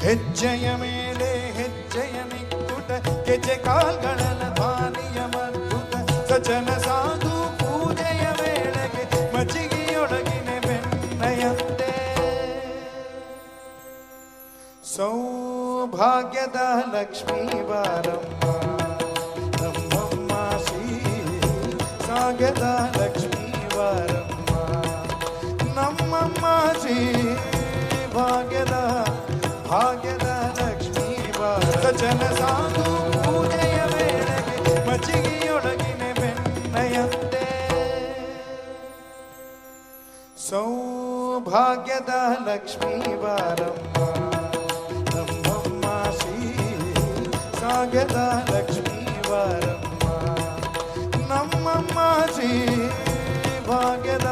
ಹೆಜ್ಜೆಯ ಮೇಲೆ ಹೆಜ್ಜೆಯ ನಿಕ್ಕುಟ ಗೆಜ್ಜೆ ಕಾಲ್ಗಳನ ಧ್ವನಿಯ ಮದ್ದುಟ ಸಜ್ಜನ ಸಾಧು ಪೂಜೆಯ ವೇಳೆಗೆ ಮಜ್ಜಿಗೆಯೊಳಗಿನ ಬೆಣ್ಣೆಯಂತೆ ಸೌಭಾಗ್ಯದ ಲಕ್ಷ್ಮೀ ಬಾರಮ್ಮ ನಮ್ಮಮ್ಮ ಶ್ರೀ ಸಾಗ್ಯದ ಲಕ್ಷ್ಮೀ ಬಾರಮ್ಮ ನಮ್ಮಮ್ಮ ಶ್ರೀ ಭಾಗ್ಯದ ಲಕ್ಷ್ಮೀ ಬಾರ ಜನ ಸಾಧು ಪೂಜೆಯ ವೇಳೆಗೆ ಮಜ್ಜಿಗೆಯೊಳಗಿನ ಬೆಣ್ಣೆಯಂತೆ ಸೌಭಾಗ್ಯದ ಲಕ್ಷ್ಮೀ ಬಾರಮ್ಮ ನಮ್ಮಮ್ಮ ಶ್ರೀ ಸಾಗ್ಯದ ಲಕ್ಷ್ಮೀ ಬಾರಮ್ಮ ನಮ್ಮಮ್ಮ ಶ್ರೀ ಭಾಗ್ಯದ